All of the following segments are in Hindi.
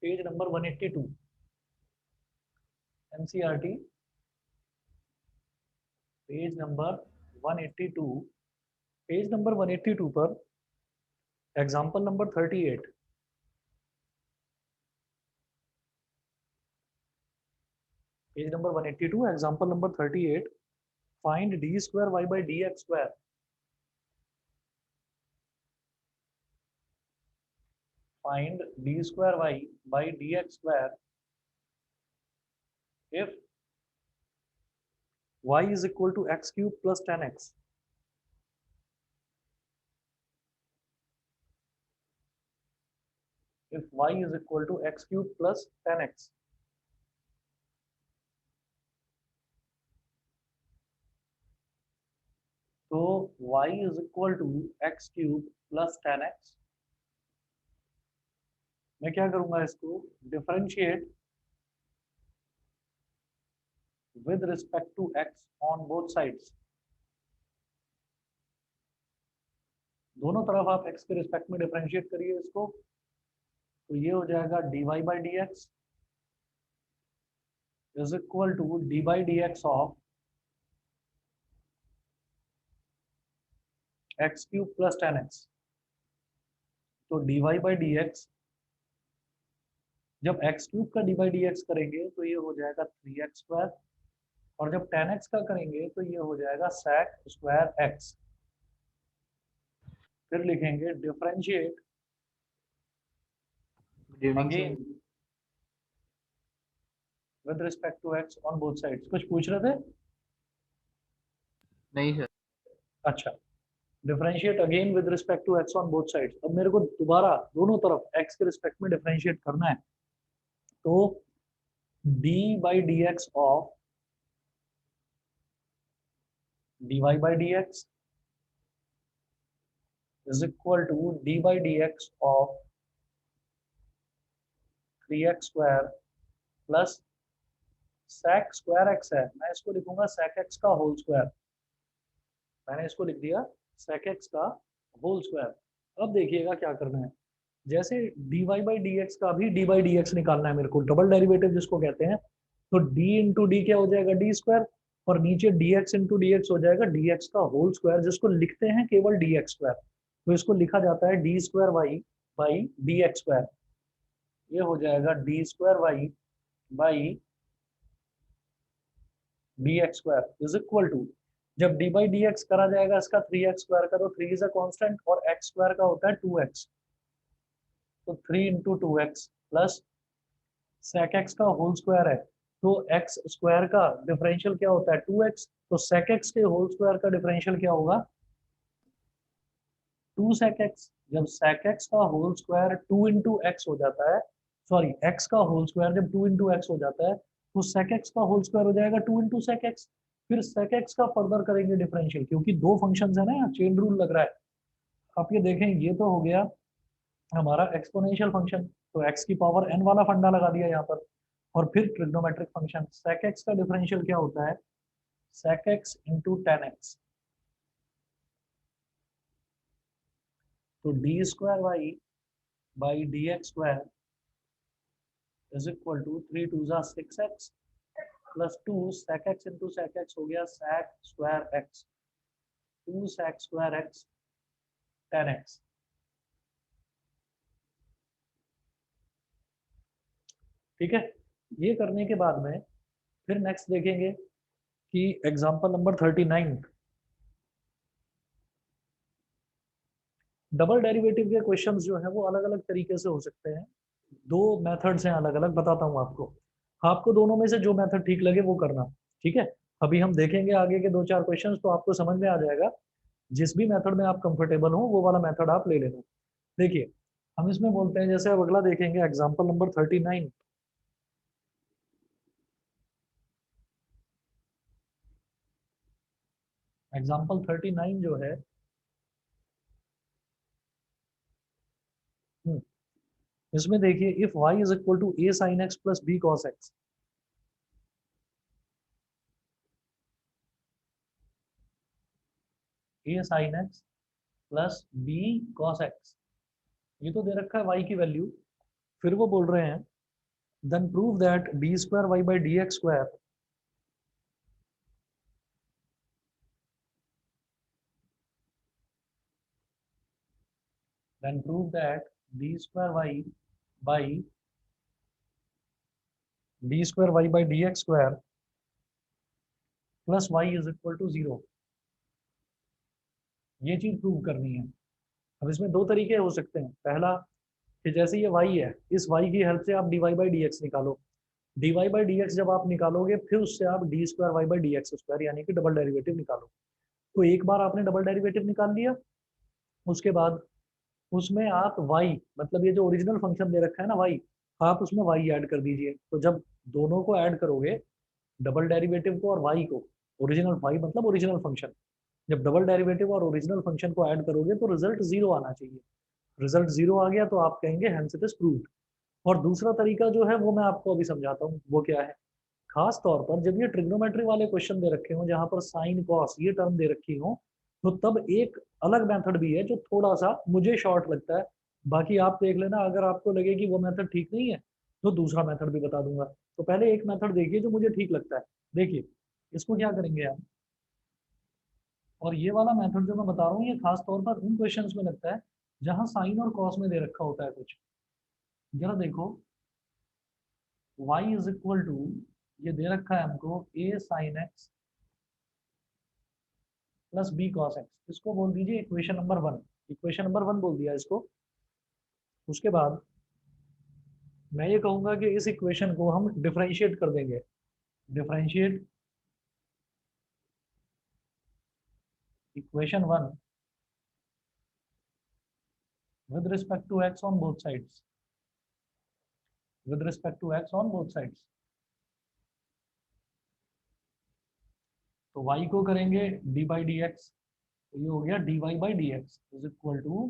Page number 182 NCERT page number 182 page number 182 पर example number 38 page number 182 example number 38 find d square y by D x square find d square y by D x square if y is equal to x cube plus 10x if y is equal to x cube plus 10x तो y is equal to x cube plus 10x मैं क्या करूंगा इसको differentiate with respect to x on both sides दोनों तरफ आप x के रिस्पेक्ट में डिफरेंशिएट करिए इसको तो ये हो जाएगा dy by dx is equal to d by dx of x cube plus 10x तो dy by dx जब x क्यूब का dy dx करेंगे तो ये हो जाएगा 3x स्क्वायर और जब 10x का करेंगे तो ये हो जाएगा sec स्क्वायर x फिर लिखेंगे differentiate again with respect to x on both sides कुछ पूछ रहे थे नहीं सर अच्छा differentiate again with respect to x on both sides अब मेरे को दोबारा दोनों तरफ x के रिस्पेक्ट में डिफरेंशिएट करना है तो d by dx of dy by dx is equal to d by dx of 3x square plus sec square x है मैं इसको लिखूंगा sec x का होल स्क्वायर मैंने इसको लिख दिया sec x का होल स्क्वायर अब देखिएगा क्या करना है जैसे dy by dx का भी d by dx निकालना है मेरे को डबल डेरिवेटिव जिसको कहते हैं तो d इंटू डी क्या हो जाएगा डी स्क्वायर और नीचे dx इंटू dx हो जाएगा dx का होल स्क्वायर जिसको लिखते हैं केवल dx स्क्वायर तो इसको लिखा जाता है d square y by D x square ये हो जाएगा d square y by D x square is equal to जब डी बाई डी एक्स करा जाएगा इसका 3x स्क्वायर का तो 3 इज अ कांस्टेंट और x स्क्वायर का होता है 2x तो 3 into 2x plus sec x का होल स्क्वायर है तो x स्क्वायर का डिफरेंशियल क्या होता है 2x तो sec x के होल स्क्वायर का डिफरेंशियल क्या होगा 2 sec x जब sec x का होल स्क्वायर 2 इंटू एक्स हो जाता है सॉरी x का होल स्क्वायर जब 2 इंटू एक्स हो जाता है तो sec x का होल स्क्वायर हो जाएगा 2 इंटू sec x फिर sec x का फर्दर करेंगे डिफरेंशियल क्योंकि दो फंक्शंस है ना यहाँ चेन रूल लग रहा है आप ये देखें ये तो हो गया हमारा एक्सपोनेंशियल फंक्शन तो x की पावर n वाला फंडा लगा दिया यहाँ पर और फिर ट्रिग्नोमेट्रिक फंक्शन sec x का डिफरेंशियल क्या होता है sec x into tan x तो d square y by D x square is equal to 3 2 जा 6x plus 2 sec x into sec x हो गया sec square x 2 sec square x 10x ठीक है ये करने के बाद में फिर नेक्स्ट देखेंगे कि एग्जांपल नंबर 39 डबल डेरिवेटिव के क्वेश्चंस जो है वो अलग अलग तरीके से हो सकते हैं दो मेथड्स हैं अलग अलग बताता हूँ आपको आपको दोनों में से जो मेथड ठीक लगे वो करना ठीक है अभी हम देखेंगे आगे के दो चार क्वेश्चंस तो आपको समझ में आ जाएगा जिस भी मेथड में आप कंफर्टेबल हो वो वाला मेथड आप ले लेना देखिए हम इसमें बोलते हैं जैसे अब अगला देखेंगे एग्जाम्पल नंबर 39 एग्जाम्पल 39 जो है इसमें देखिए if y is equal to a sin x plus b cos x a sin x plus b cos x ये तो दे रखा है y की वैल्यू फिर वो बोल रहे हैं then prove that d square y by dx square then prove that d square y by dx square plus y is equal to 0। ये चीज प्रूव करनी है। अब इसमें दो तरीके हो सकते हैं। पहला कि जैसे ये y है, इस y की हेल्प से आप dy बाई डी एक्स निकालो। dy बाई डी एक्स जब आप निकालोगे फिर उससे आप d square y by D x square यानी कि डबल डेरिवेटिव निकालो। तो एक बार आपने डबल डेरिवेटिव निकाल लिया, उसके बाद उसमें आप y मतलब ये जो ओरिजिनल फंक्शन दे रखा है ना y, आप उसमें y ऐड कर दीजिए। तो जब दोनों को ऐड करोगे, डबल डेरिवेटिव को और y को, ओरिजिनल y मतलब ओरिजिनल फंक्शन, जब डबल डेरिवेटिव और ओरिजिनल फंक्शन को ऐड करोगे तो रिजल्ट जीरो आना चाहिए। रिजल्ट जीरो आ गया तो आप कहेंगे हेंस इट इज प्रूव्ड। और दूसरा तरीका जो है वो मैं आपको अभी समझाता हूँ वो क्या है। खास तौर पर जब ये ट्रिग्नोमेट्री वाले क्वेश्चन दे रखे हो जहां पर साइन कॉस ये टर्म दे रखी हो, तो तब एक अलग मेथड भी है जो थोड़ा सा मुझे शॉर्ट लगता है। बाकी आप देख लेना, अगर आपको लगे कि वो मेथड ठीक नहीं है तो दूसरा मेथड भी बता दूंगा। तो पहले एक मेथड देखिए जो मुझे ठीक लगता है। देखिए इसको क्या करेंगे आप, और ये वाला मेथड जो मैं बता रहा हूँ ये खास तौर पर उन क्वेश्चंस में लगता है जहां साइन और कॉस में दे रखा होता है कुछ। जरा देखो y इज इक्वल टू, ये दे रखा है हमको a sine x plus b cos x, इसको बोल दीजिए equation number one. Equation number one बोल दिया इसको। उसके बाद मैं ये कहूंगा कि इस इक्वेशन को हम डिफरेंशिएट कर देंगे। Differentiate equation one with respect to x on both sides, with respect to x on both sides। तो y को करेंगे d बाई डी एक्स, तो ये हो गया dy by D x is equal to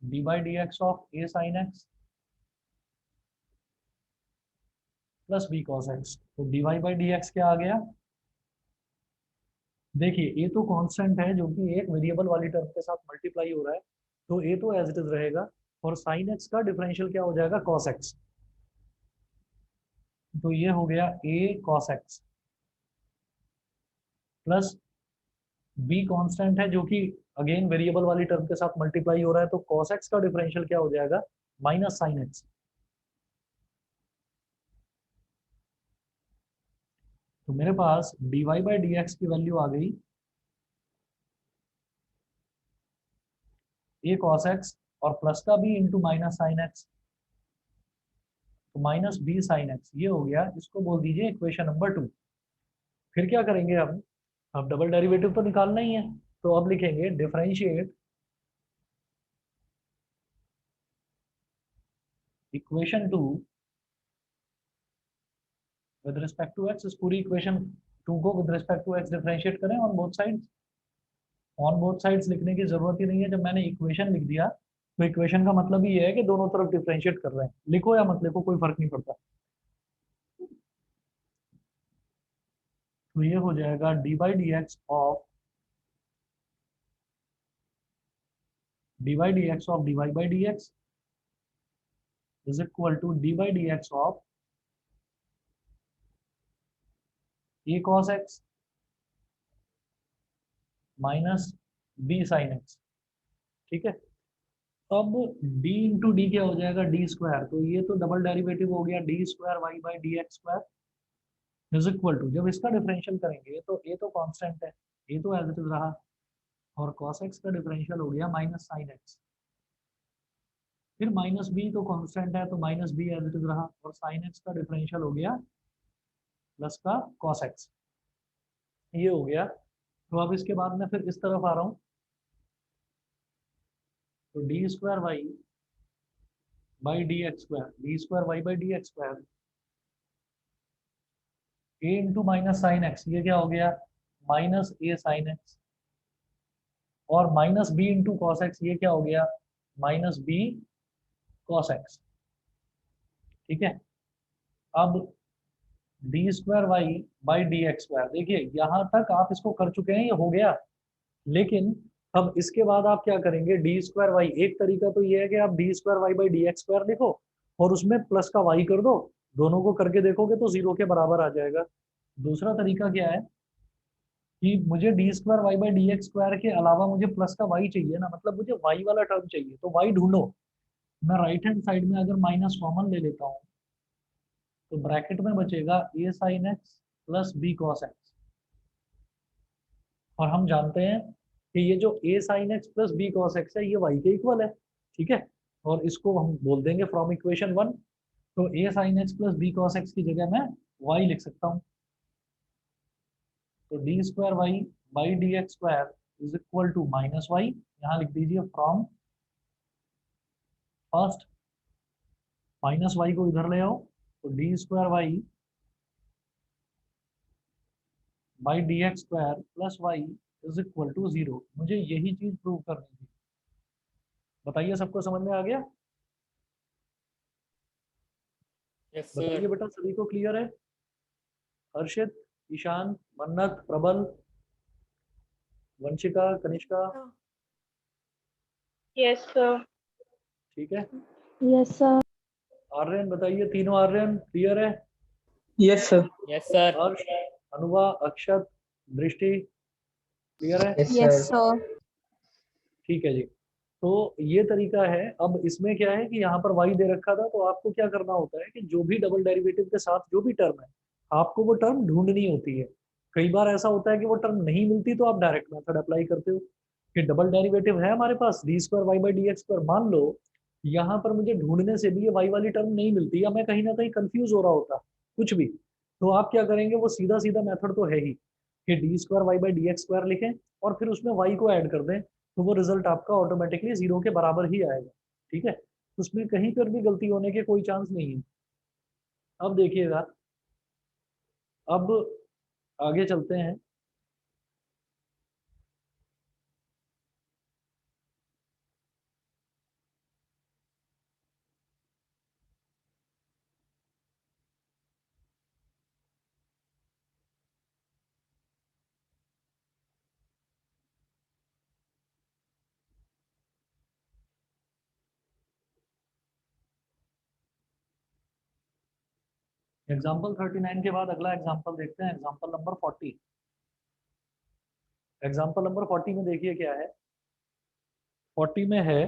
d by D x of a sine x plus b cos x. तो dy बाई डी एक्स क्या आ गया, देखिए ए तो कांस्टेंट है जो कि एक वेरिएबल वाली टर्म के साथ मल्टीप्लाई हो रहा है, तो ए तो एज इट इज रहेगा। और साइन एक्स का डिफरेंशियल क्या हो जाएगा, कॉस एक्स। तो ये हो गया a cos x plus b constant है जो कि अगेन वेरिएबल वाली टर्म के साथ मल्टीप्लाई हो रहा है, तो कॉस एक्स का डिफरेंशियल क्या हो जाएगा, माइनस साइन एक्स। तो मेरे पास dy बाई डी एक्स की वैल्यू आ गई ए कॉस एक्स और प्लस का b into minus sine x, तो माइनस बी साइन एक्स ये हो गया। इसको बोल दीजिए इक्वेशन नंबर टू। फिर क्या करेंगे हम, अब डबल डेरिवेटिव तो निकालना ही है, तो अब लिखेंगे differentiate equation two with respect to x. इस पूरी इक्वेशन टू को with respect to x differentiate करें on both sides. On both sides लिखने की जरूरत ही नहीं है, जब मैंने इक्वेशन लिख दिया तो इक्वेशन का मतलब ही है कि दोनों तरफ डिफरेंशिएट कर रहे हैं। लिखो या मत लिखो कोई फर्क नहीं पड़ता। तो ये हो जाएगा d by D x of d by D x of d y by D x is equal to d by D x of a cos x minus b sine x. ठीक है, अब d इंटू डी क्या हो जाएगा, डी स्क्वायर। तो ये तो डबल डेरिवेटिव हो गया d square y by D x square is equal to, जब इसका डिफरेंशियल करेंगे तो a तो कांस्टेंट है, a तो एज इट इज रहा, और cos x का डिफरेंशियल हो गया माइनस साइन एक्स। फिर माइनस बी तो कांस्टेंट है तो minus b as it is रहा, और साइन एक्स का डिफरेंशियल हो गया प्लस का cos x। ये हो गया। तो अब इसके बाद मैं फिर इस तरफ आ रहा हूँ, तो d square y by D x square, d square y by D x square a into minus sine x, ये क्या हो गया, माइनस ए साइन एक्स, और minus b into cos x, ये क्या हो गया, माइनस बी कॉस एक्स। ठीक है, अब d square y by D x square, देखिए यहाँ तक आप इसको कर चुके हैं, ये हो गया। लेकिन अब इसके बाद आप क्या करेंगे, डी स्क्वायर वाई, एक तरीका तो ये है कि आप d square y by D x square लिखो और उसमें प्लस का वाई कर दो, दोनों को करके देखोगे तो जीरो के बराबर आ जाएगा। दूसरा तरीका क्या है कि मुझे d square y by D x square के अलावा मुझे प्लस का वाई चाहिए ना, मतलब मुझे वाई वाला टर्म चाहिए, तो वाई ढूंढो। मैं राइट हैंड साइड में अगर माइनस कॉमन ले लेता हूँ तो ब्रैकेट में बचेगा a sine x plus b cos x. और हम जानते हैं कि ये जो a sine x plus b cos x है ये वाई के इक्वल है, ठीक है। और इसको हम बोल देंगे फ्रॉम इक्वेशन वन, तो a sine x plus b cos x की जगह मैं वाई लिख सकता हूँ। तो d square y by D x square is equal to minus y, यहाँ लिख दीजिए फ्रॉम फर्स्ट, माइनस वाई को इधर ले आओ, तो d square y by D x square plus y is equal to zero. मुझे यही चीज प्रूव करनी थी। बताइए सबको समझ में आ गया? यस बताइए सर। बेटा, सभी को क्लियर है? हर्षित, ईशान, मन्नत, प्रबल, वंशिका, कनिष्का, यस सर। ठीक है। Yes sir. आर्यन बताइए, तीनों आर्यन क्लियर है? Yes sir. Yes sir. Harsh, Anuva, Akshat, Drishti clear है? Yes sir. ठीक है जी। तो ये तरीका है। अब इसमें क्या है कि यहाँ पर y दे रखा था, तो आपको क्या करना होता है कि जो भी डबल डेरिवेटिव के साथ जो भी टर्म है, आपको वो टर्म ढूंढनी होती है। कई बार ऐसा होता है कि वो टर्म नहीं मिलती तो आप डायरेक्ट मेथड अप्लाई करते हो कि डबल डेरिवेटिव है हमारे पास d square y by D x square, मान लो यहाँ पर मुझे ढूंढने से भी ये वाई वाली टर्म नहीं मिलती या मैं कहीं ना कहीं कंफ्यूज हो रहा होता कुछ भी, तो आप क्या करेंगे, वो सीधा सीधा मेथड तो है ही कि d square y by D x square लिखें और फिर उसमें वाई को ऐड कर दें, तो वो रिजल्ट आपका ऑटोमेटिकली जीरो के बराबर ही आएगा, ठीक है। उसमें कहीं पर भी गलती होने के कोई चांस नहीं है। अब देखिएगा, अब आगे चलते हैं। एग्जाम्पल 39 के बाद अगला एग्जाम्पल देखते हैं, एग्जाम्पल नंबर 40। एग्जाम्पल नंबर 40 में देखिए क्या है। 40 में है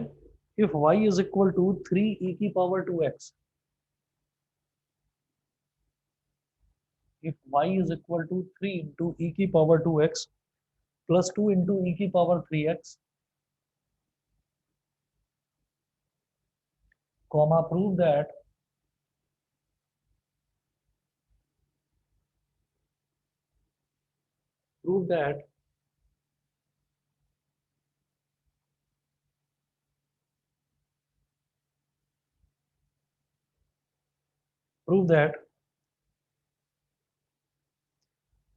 if y is equal to 3 e की power 2x, if y is equal to 3 into e की power 2x plus 2 into e की power 3x, comma prove that prove that prove that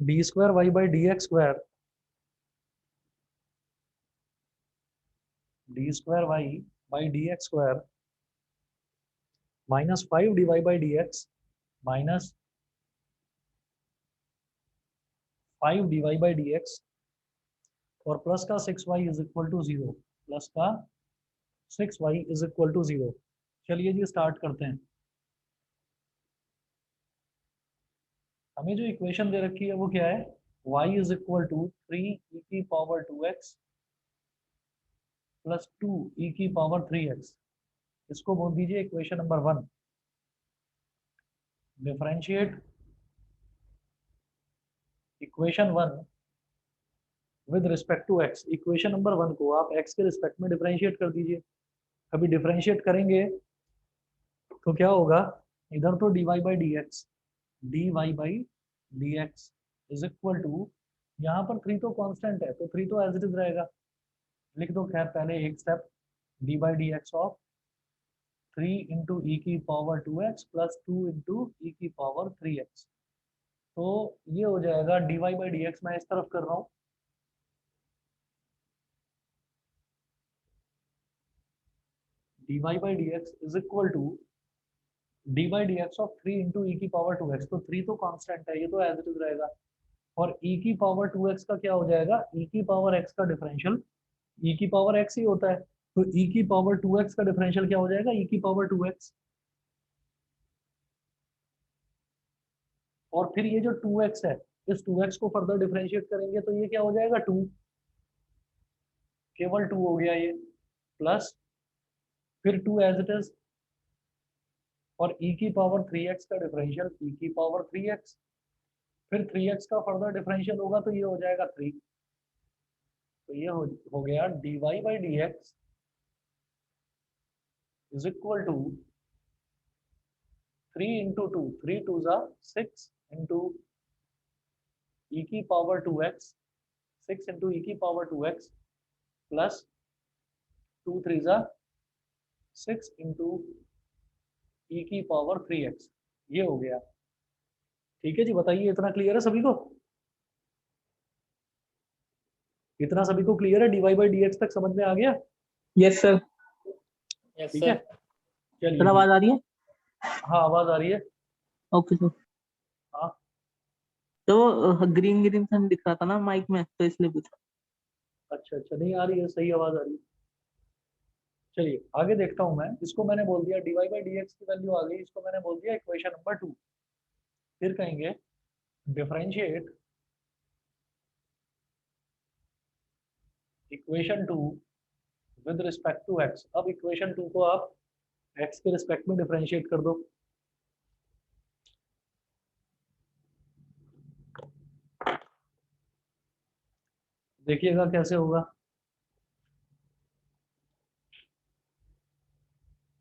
d square y by dx square d square y by dx square minus 5 dy by dx minus 5 dy by dx और प्लस का 6y is equal to 0, plus का 6y इज इक्वल टू 0। चलिए जी स्टार्ट करते हैं। हमें जो इक्वेशन दे रखी है वो क्या है, y is equal to 3 e की पावर 2x प्लस 2 e की पावर 3x, इसको बोल दीजिए equation number 1। Differentiate equation 1 with respect to x। Equation number 1 को आप x के रिस्पेक्ट में डिफरेंशिएट कर दीजिए। अभी डिफरेंशिएट करेंगे तो क्या होगा, इधर तो dy by D x, d y by D x is equal to, यहाँ पर 3 तो कांस्टेंट है तो 3 तो एज इट इज रहेगा, लिख दो। खैर पहले एक step, d by D x of 3 into e की power 2x plus 2 into e की पावर 3x, तो ये हो जाएगा d y by D x. मैं इस तरफ कर रहा हूँ, d y by D x is equal to d by D x of 3 into e की पावर 2x, तो 3 तो कांस्टेंट है, ये तो एज इट इज रहेगा। और e की पावर 2x का क्या हो जाएगा, e की पावर x का डिफरेंशियल ई की पावर एक्स ही होता है, तो ई की पावर 2x का डिफरेंशियल क्या हो जाएगा, ई की पावर 2x। और फिर ये जो 2x है, इस 2x को फर्दर डिफरेंशिएट करेंगे तो ये क्या हो जाएगा 2, केवल 2 हो गया ये, प्लस फिर 2 एज इट इज, और ई की पावर 3x का डिफरेंशियल ई की पावर 3x, फिर 3x का फर्दर डिफरेंशियल होगा तो ये हो जाएगा 3। तो ये हो गया dy by D x is equal to 3 into two, 3 two ज़ा 6 इंटू ई की पावर 2x, 6 इंटू ई की पावर 2x प्लस 2 3 ज़ा 6 इंटू ई की पावर 3x, ये हो गया। ठीक है जी, बताइए इतना क्लियर है सभी को? इतना सभी को क्लियर है, dy बाई डी एक्स तक समझ में आ गया? Yes sir. Yes, ठीक है, sir. चलिए सर जी। आवाज आ रही है? हाँ आवाज आ रही है। Okay sir. हाँ तो ग्रीन ग्रीन सन दिख रहा था ना माइक में, तो इसलिए पूछा। अच्छा अच्छा, नहीं आ रही है, सही आवाज आ रही है। चलिए आगे देखता हूँ मैं, इसको मैंने बोल दिया dy बाई डी एक्स की वैल्यू आ गई, इसको मैंने बोल दिया इक्वेशन नंबर 2। फिर कहेंगे differentiate equation 2 with respect to x। अब इक्वेशन 2 को आप x के रिस्पेक्ट में डिफरेंशिएट कर दो। देखिएगा कैसे होगा।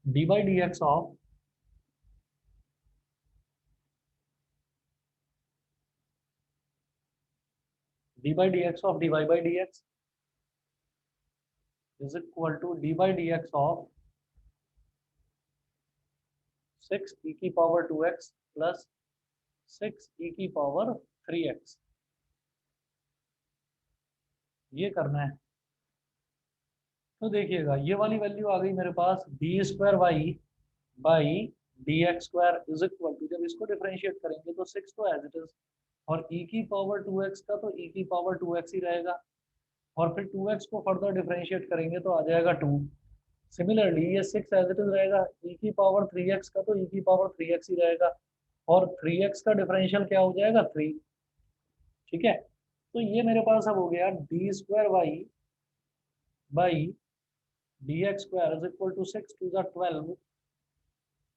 D by D x of d by D x of d y by D x is equal to d by D x of 6 e की पावर 2x प्लस 6 ई की पावर 3x। ये करना है। तो देखिएगा ये वाली वैल्यू आ गई मेरे पास, d square y by D x square is equal to, जब इसको डिफरेंशिएट करेंगे तो 6 तो एज इट इज, और e की पावर 2x का तो e की पावर 2x ही रहेगा, और फिर 2x को फर्दर डिफरेंशिएट करेंगे तो आ जाएगा 2। सिमिलरली ये 6 एज इट इज रहेगा, e की पावर 3x का तो e की पावर 3x ही रहेगा, और 3x का डिफरेंशियल क्या हो जाएगा 3। ठीक है, तो ये मेरे पास अब हो गया d square y by D x square is equal to 6 two the 12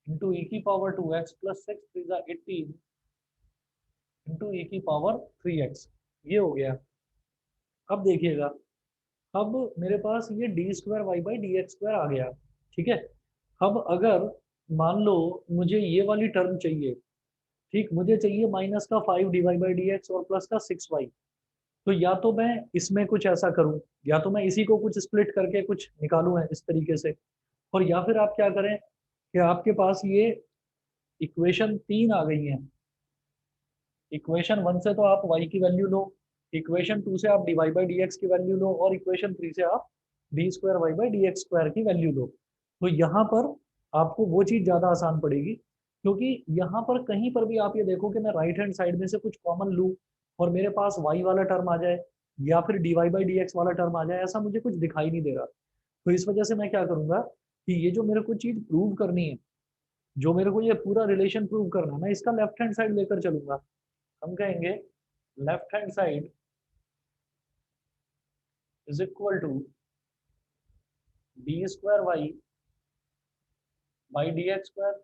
into e की power 2x plus 6 three the 18 into e की पावर 3x। ये हो गया। अब देखिएगा, अब मेरे पास ये d square y by D x square आ गया। ठीक है, अब अगर मान लो मुझे ये वाली टर्म चाहिए, ठीक, मुझे चाहिए माइनस का 5 d y by D x और प्लस का 6y। तो या तो मैं इसमें कुछ ऐसा करूं, या तो मैं इसी को कुछ स्प्लिट करके कुछ निकालूं है इस तरीके से, और या फिर आप क्या करें कि आपके पास ये इक्वेशन 3 आ गई है, इक्वेशन 1 से तो आप y की वैल्यू लो, इक्वेशन 2 से आप d y by D x की वैल्यू लो, और इक्वेशन 3 से आप d square y by D x square की वैल्यू लो। तो यहाँ पर आपको वो चीज़ ज़्यादा आसान पड़ेगी, क्योंकि यहाँ पर कहीं पर भी आप ये देखो कि मैं राइट हैंड साइड में से कुछ कॉमन लूँ और मेरे पास y वाला टर्म आ जाए या फिर d y by D x वाला टर्म आ जाए, ऐसा मुझे कुछ दिखाई नहीं दे रहा। तो इस वजह से मैं क्या करूँगा कि ये जो मेरे को चीज़ प्रूव करनी है, जो मेरे को ये पूरा रिलेशन प्रूव करना है, मैं इसका लेफ्ट हैंड साइड लेकर चलूंगा। हम कहेंगे left hand side is equal to d square y by D x square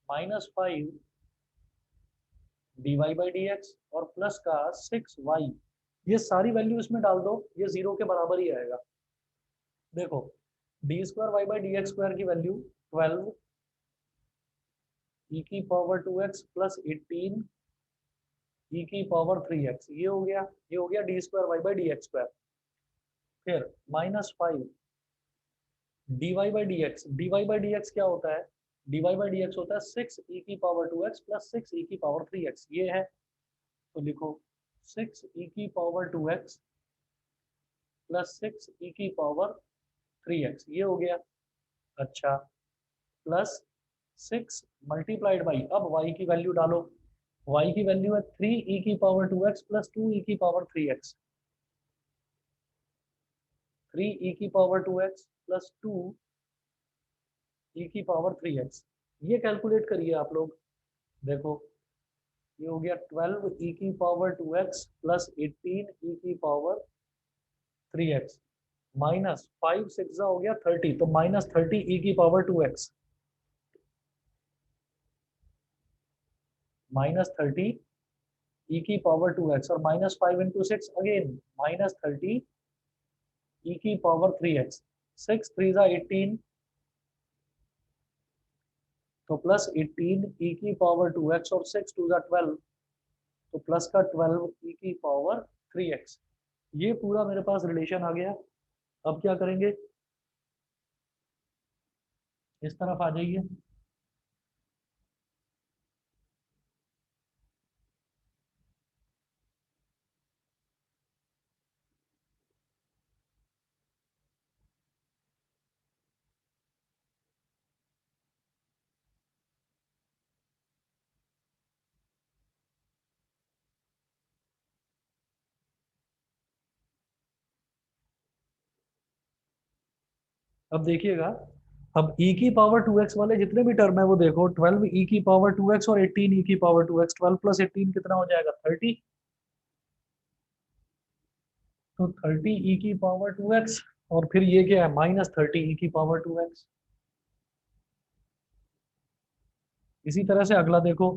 minus 5 d y by D x और प्लस का 6y। ये सारी वैल्यू इसमें डाल दो, ये 0 के बराबर ही आएगा। देखो d square y by D x square की वैल्यू 12 ई की पावर 2x प्लस 18 ई की पावर 3x, ये हो गया, ये हो गया d square y by D x square. फिर minus 5 d y by D x, d y by D x क्या होता है, d y by D x होता है 6 ई की पावर 2x प्लस 6 ई की पावर 3x, ये है। तो लिखो 6 ई की पावर 2x प्लस 6 ई की पावर 3x, ये हो गया। अच्छा, प्लस 6 मल्टीप्लाइड बाई, अब y की वैल्यू डालो, y की वैल्यू है 3 ई की पावर 2x प्लस 2 ई की पावर 3x। 3 e की पावर 2x प्लस 2 e की पावर 3x। ये कैलकुलेट करिए आप लोग, देखो ये हो गया 12 e की पावर 2x प्लस 18 e की पावर 3x माइनस 5 6 हो गया 30, तो माइनस 30 e की पावर 2x माइनस 30 e की पावर 2x और minus 5 into 6 again minus 30 e की पावर 3x। 6 3 जा 18, तो प्लस 18 e की पावर 2x और 6 2 जा 12, तो प्लस का 12 e की पावर 3x। ये पूरा मेरे पास रिलेशन आ गया। अब क्या करेंगे, इस तरफ आ जाइए। अब देखिएगा, अब e की पावर 2x वाले जितने भी टर्म है वो देखो, 12 e की पावर 2x और 18 e की पावर 2x, 12 प्लस 18 कितना हो जाएगा 30, तो 30 e की पावर 2x और फिर ये क्या है माइनस 30 e की पावर 2x। इसी तरह से अगला देखो,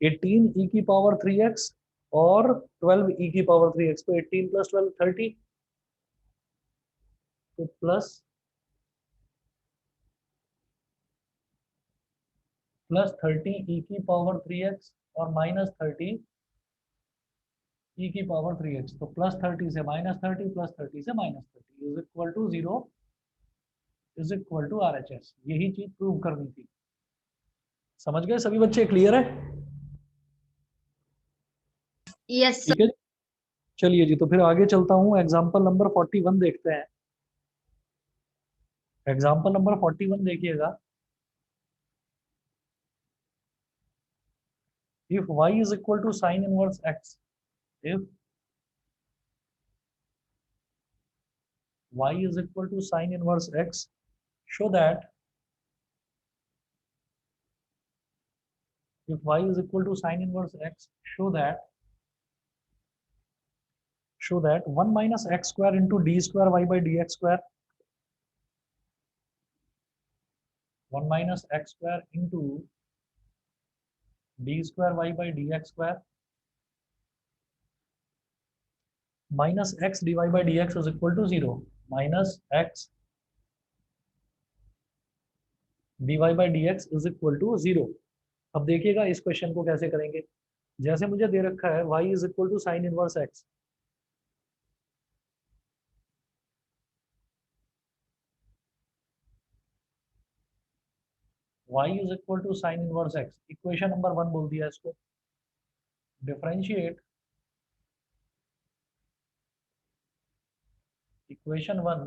18 e की पावर 3x और 12 e की पावर 3x, तो 18 प्लस 12 30, तो प्लस 30 e की पावर 3x और माइनस 30 e की पावर 3x, तो प्लस 30 से माइनस 30 प्लस 30 से minus 30 is equal to 0 is equal to RHS। यही चीज प्रूव करनी थी। समझ गए सभी बच्चे, क्लियर है? यस ठीक है जी। चलिए जी, तो फिर आगे चलता हूँ, एग्जाम्पल नंबर 41 देखते हैं। एग्जाम्पल नंबर 41 देखिएगा। If y is equal to sin inverse x, if y is equal to sin inverse x, show that if y is equal to sin inverse x, show that 1 minus x square into d square y by dx square, 1 minus x square into d square y by dx square minus x dy by dx is equal to 0, minus x dy by dx is equal to 0। अब देखिएगा इस क्वेश्चन को कैसे करेंगे। जैसे मुझे दे रखा है y is equal to sin inverse x, y is equal to sin inverse x, equation number 1 बोल दिया इसको। Differentiate equation 1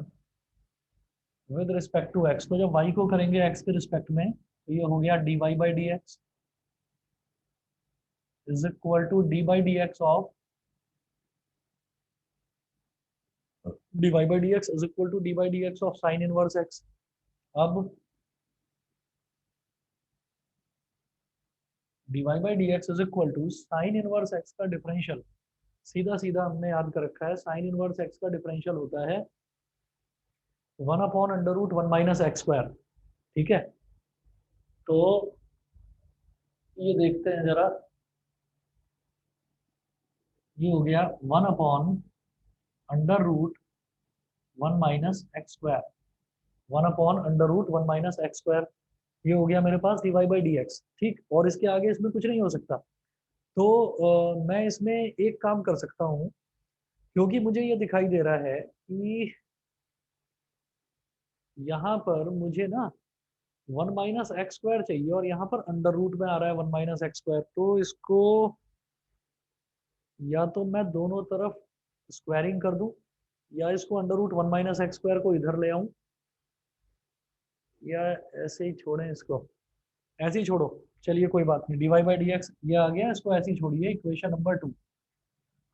with respect to x, तो जब y को करेंगे x के रिस्पेक्ट में, तो ये हो गया dy by dx is equal to d by dx of dy by dx is equal to d by dx of sin inverse x। अब dy by dx is equal to sin inverse x का डिफरेंशियल, सीधा सीधा हमने याद कर रखा है, sin इनवर्स x का डिफरेंशियल होता है 1 upon under root 1 minus x square. ठीक है, तो ये देखते हैं जरा, ये हो गया 1 upon under root 1 minus x square, 1 upon under root 1 minus x square, ये हो गया मेरे पास dy बाई डी एक्स। ठीक, और इसके आगे इसमें कुछ नहीं हो सकता। तो मैं इसमें एक काम कर सकता हूँ, क्योंकि मुझे ये दिखाई दे रहा है कि यहाँ पर मुझे ना 1 माइनस एक्स स्क्वायर चाहिए और यहाँ पर अंडर रूट में आ रहा है 1 माइनस एक्स स्क्वायर, तो इसको या तो मैं दोनों तरफ स्क्वायरिंग कर दूं, या इसको under root 1 minus x square को इधर ले आऊं, या ऐसे ही छोड़ें इसको, ऐसे ही छोड़ो। चलिए कोई बात नहीं, dy बाई डी एक्स ये आ गया, इसको ऐसे ही छोड़िए, इक्वेशन नंबर 2।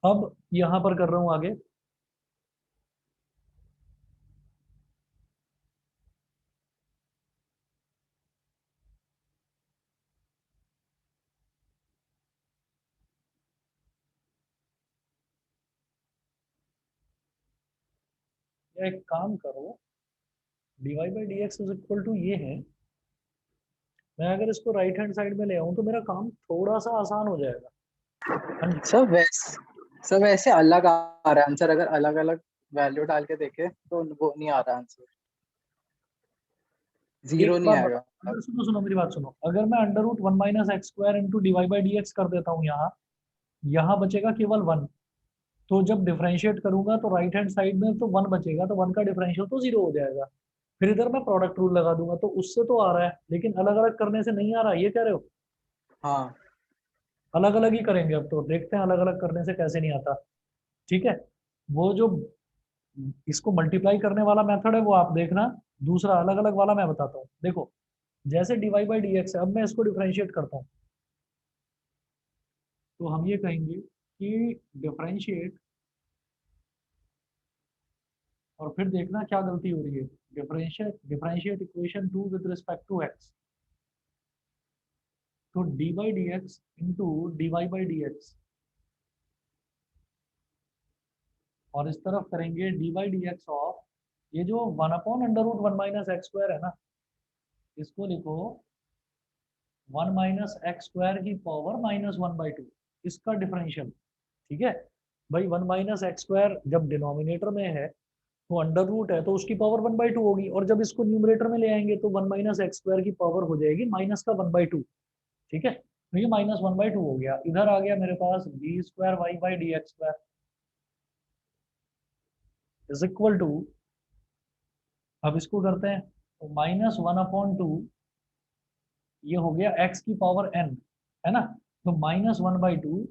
अब यहाँ पर कर रहा हूँ आगे, एक काम करो, dy by D x is equal to ये है, मैं अगर इसको राइट हैंड साइड में ले आऊं तो मेरा काम थोड़ा सा आसान हो जाएगा। सब वैसे अलग आ रहा है आंसर, अगर अलग अलग वैल्यू डाल के देखे तो वो नहीं आ रहा आंसर, जीरो एक नहीं बात आएगा। बता, अगर सुनो सुनो मेरी बात सुनो, अगर मैं under root one minus x square into d y by D x कर देता हूँ यहाँ बचेगा केवल वन। तो जब डिफरेंशिएट करूंगा तो राइट हैंड साइड में तो वन बचेगा, तो वन का डिफरेंशियल तो जीरो हो जाएगा। फिर इधर मैं प्रोडक्ट रूल लगा दूंगा, तो उससे तो आ रहा है, लेकिन अलग अलग करने से नहीं आ रहा, ये कह रहे हो? हाँ अलग अलग ही करेंगे अब, तो देखते हैं अलग अलग करने से कैसे नहीं आता। ठीक है, वो जो इसको मल्टीप्लाई करने वाला मेथड है वो आप देखना, दूसरा अलग अलग वाला मैं बताता हूँ। देखो, जैसे डी बाई डी एक्स है, अब मैं इसको डिफरेंशिएट करता हूँ, तो हम ये कहेंगे कि डिफरेंशिएट, और फिर देखना क्या गलती हो रही है। Differentiate equation two with respect to x, तो d by D x into d y by D x, और इस तरफ करेंगे d by D x of ये जो one upon under root one minus x square है ना, इसको लिखो वन माइनस एक्स स्क्वायर की power minus one by two, इसका डिफरेंशियल। ठीक है भाई, वन माइनस एक्स स्क्वायर जब डिनोमिनेटर में है तो अंडर रूट है, तो उसकी पावर वन बाई टू होगी, और जब इसको न्यूमरेटर में ले आएंगे तो वन माइनस एक्स स्क्वायर की पावर हो जाएगी माइनस का वन बाई टू। ठीक है, तो ये माइनस वन बाई टू हो गया, इधर आ गया मेरे पास d square y by D x square is equal to, अब इसको करते हैं तो माइनस वन अपॉन टू, ये हो गया एक्स की पावर एन, है ना, तो minus one by two,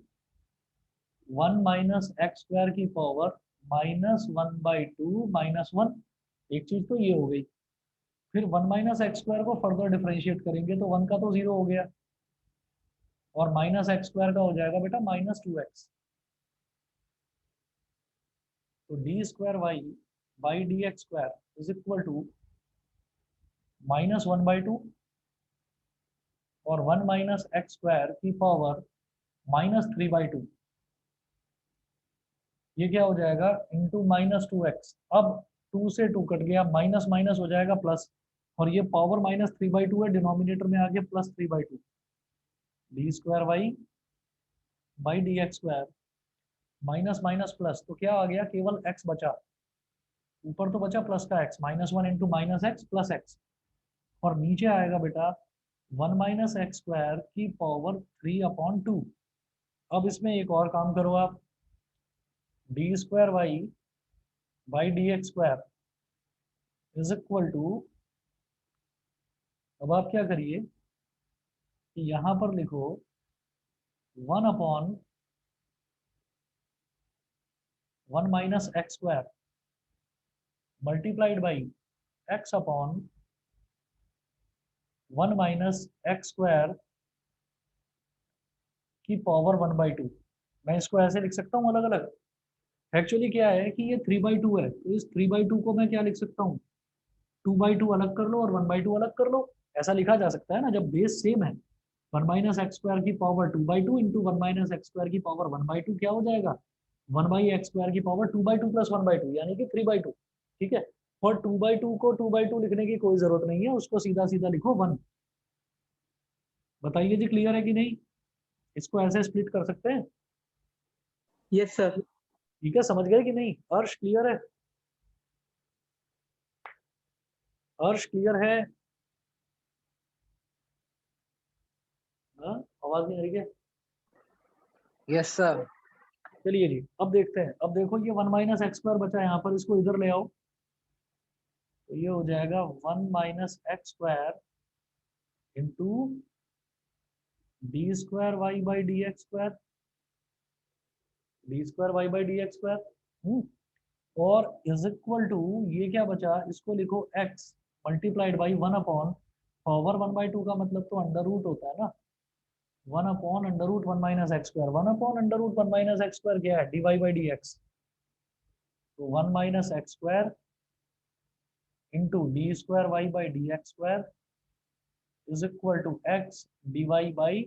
one minus x square की power minus one by two minus one, एक चीज तो ये हो गई। फिर वन माइनस एक्स स्क्वायर को फर्दर डिफरेंशिएट करेंगे तो वन का तो जीरो हो गया, और माइनस एक्स स्क्वायर का हो जाएगा बेटा माइनस टू एक्स, तो d square y by D x square is equal to minus one by two और वन माइनस एक्स स्क्वायर की power minus three by two, ये क्या हो जाएगा इंटू माइनस टू एक्स। अब टू से टू कट गया, माइनस माइनस हो जाएगा प्लस, और ये power minus three by two है, डिनोमिनेटर में आके plus three by two, d square y by D x square minus minus plus, तो क्या आ गया, केवल x बचा, ऊपर तो बचा प्लस का x, minus one into minus x plus x, और नीचे आएगा बेटा वन माइनस एक्स स्क्वायर की पावर थ्री अपॉन टू। अब इसमें एक और काम करो आप, d square y by D x square is equal to, अब आप क्या करिए कि यहां पर लिखो one upon one minus x square multiplied by x upon one minus x square की पावर वन बाई टू। मैं इसको ऐसे लिख सकता हूँ अलग अलग, एक्चुअली क्या है कि ये थ्री बाई टू है, तो इस थ्री बाई टू को मैं क्या लिख सकता हूँ, टू बाई टू अलग कर लो और वन बाई टू अलग कर लो, ऐसा लिखा जा सकता है ना जब बेस सेम है। वन माइनस एक्स स्क्वायर की power two by two into one minus x square की पावर वन बाई टू क्या हो जाएगा, वन बाई एक्स स्क्वायर की power two by two plus one by to, यानी कि थ्री बाई टू। ठीक है, और टू बाई टू को टू बाई टू लिखने की कोई जरूरत नहीं है, उसको सीधा सीधा लिखो वन। बताइए जी, क्लियर है कि नहीं, इसको ऐसे स्प्लिट कर सकते हैं? Yes sir. ठीक है, समझ गए कि नहीं? अर्श क्लियर है? अर्श क्लियर है? हाँ, आवाज नहीं आ रही है? Yes sir. चलिए जी, अब देखते हैं। अब देखो ये वन माइनस एक्स स्क्वायर बचा है यहाँ पर, इसको इधर ले आओ, तो ये हो जाएगा one minus x square into d square y by D x square, d square y by D x square, और इज इक्वल टू, ये क्या बचा, इसको लिखो x multiplied by one upon power one by two का मतलब तो अंडर रूट होता है ना, one upon under root one minus x square, one upon under root one minus x square क्या है, d y by D x, तो one minus x square into d square y by D x square is equal to x d y by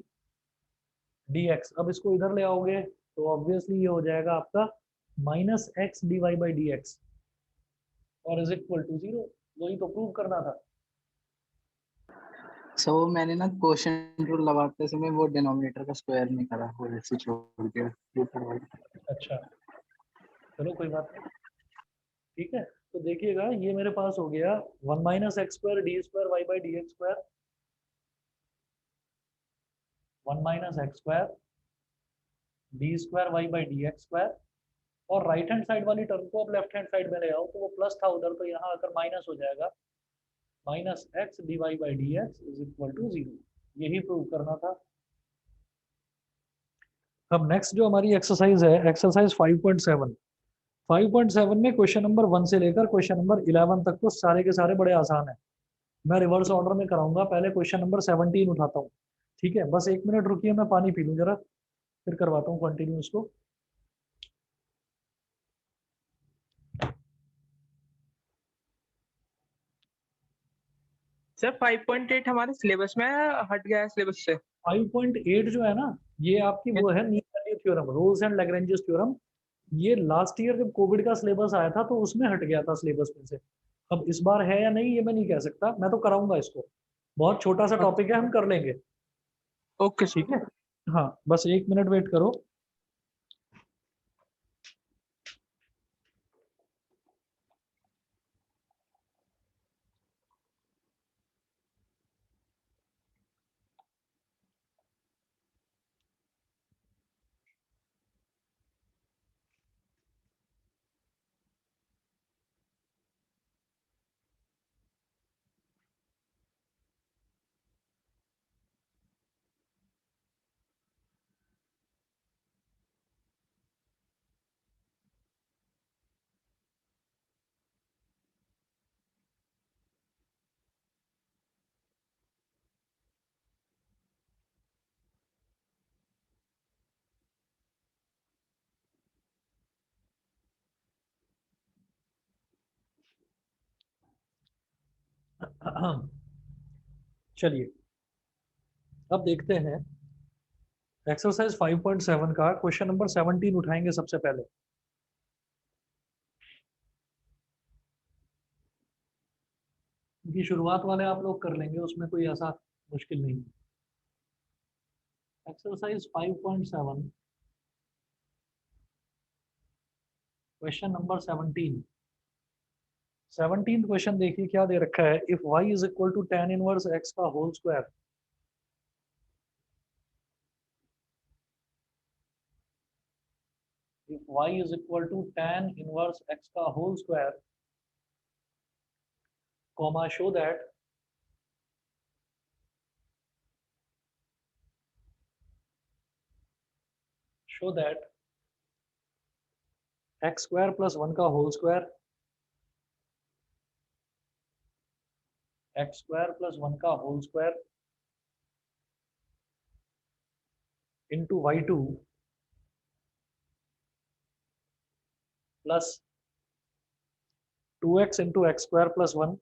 D x. अब इसको इधर ले आओगे तो ऑब्वियसली ये हो जाएगा आपका minus x d y by D x, और इज इक्वल टू 0, वही तो प्रूव करना था। सो मैंने ना क्वेश्चन रूल लगाते समय वो डिनोमिनेटर का स्क्वायर नहीं करा, वो ऐसे छोड़ दिया ऊपर वाला। अच्छा चलो कोई बात नहीं, ठीक है। तो देखिएगा ये मेरे पास हो गया 1 minus x square d square y by D x square, 1 minus x square d square y by D x square, और राइट हैंड साइड वाली टर्म को अब लेफ्ट हैंड साइड में ले आओ, तो वो प्लस था उधर, तो यहाँ आकर माइनस हो जाएगा, minus x d y by D x is equal to 0। यही प्रूव करना था। अब नेक्स्ट जो हमारी एक्सरसाइज है, एक्सरसाइज 5.7। 5.7 में क्वेश्चन नंबर 1 से लेकर क्वेश्चन नंबर 11 तक तो सारे के सारे बड़े आसान है। मैं रिवर्स ऑर्डर में कराऊंगा, पहले क्वेश्चन नंबर 17 उठाता हूँ, ठीक है। बस 1 मिनट रुकिए, मैं पानी पी लूँ जरा, फिर करवाता हूँ कंटिन्यू इसको। सर 5.8 हमारे सिलेबस में है, हट गया है सिलेबस से। 5.8 जो है ना, ये आपकी वो है mean value theorem, Rolle's and Lagrange's theorem. ये लास्ट ईयर जब कोविड का सिलेबस आया था तो उसमें हट गया था सिलेबस में से। अब इस बार है या नहीं ये मैं नहीं कह सकता, मैं तो कराऊंगा इसको, बहुत छोटा सा टॉपिक है, हम कर लेंगे, ओके ठीक है। हाँ बस 1 मिनट वेट करो। चलिए अब देखते हैं एक्सरसाइज 5.7 का क्वेश्चन नंबर 17 उठाएंगे सबसे पहले। क्योंकि शुरुआत वाले आप लोग कर लेंगे, उसमें कोई ऐसा मुश्किल नहीं है। Exercise 5.7 question number 17। 17 क्वेश्चन देखिए क्या दे रखा है, if y is equal to tan inverse x का whole square, if y is equal to tan inverse x का whole square, comma show that x square plus 1 का whole square, x square plus 1 का whole square into y2 plus 2x into x square plus 1,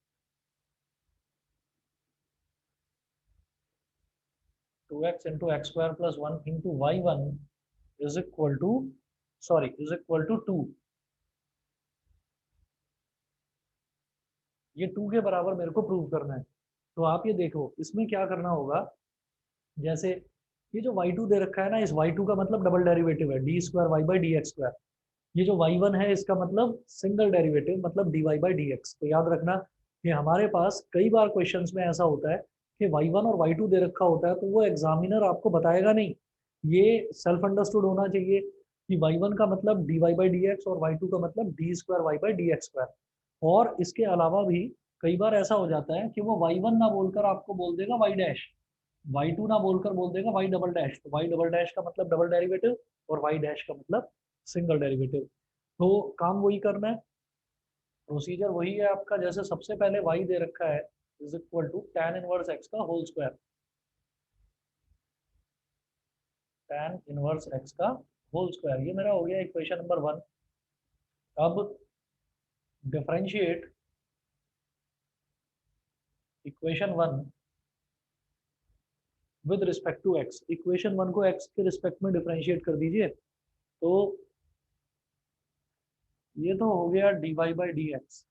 2x into x square plus 1 into y1 is equal to, sorry, is equal to 2। ये 2 के बराबर मेरे को प्रूव करना है। तो आप ये देखो इसमें क्या करना होगा, जैसे ये जो y2 दे रखा है ना, इस y2 का मतलब डबल डेरिवेटिव है d square y by D x square. ये जो y1 है इसका मतलब सिंगल डेरिवेटिव मतलब dy बाई डी एक्स। तो याद रखना कि हमारे पास कई बार क्वेश्चंस में ऐसा होता है कि y1 और y2 दे रखा होता है, तो वो एग्जामिनर आपको बताएगा नहीं। ये सेल्फ अंडरस्टूड होना चाहिए कि y1 का मतलब dy बाई डी एक्स और y2 का मतलब d square y by D x square. और इसके अलावा भी कई बार ऐसा हो जाता है कि वो y1 ना बोलकर आपको बोल देगा y डैश, y2 ना बोलकर बोल देगा y डबल डैश। तो y डबल डैश का मतलब डबल डेरिवेटिव और y डैश का मतलब सिंगल डेरिवेटिव। तो काम वही करना है, प्रोसीजर वही है आपका। जैसे सबसे पहले y दे रखा है is equal to tan inverse x का whole square, tan inverse x का होल स्क्वायर, ये मेरा हो गया इक्वेशन नंबर 1। अब differentiate equation 1 with respect to x। Equation 1 को x के रिस्पेक्ट में डिफरेंशिएट कर दीजिए। तो ये तो हो गया dy बाई डी एक्स,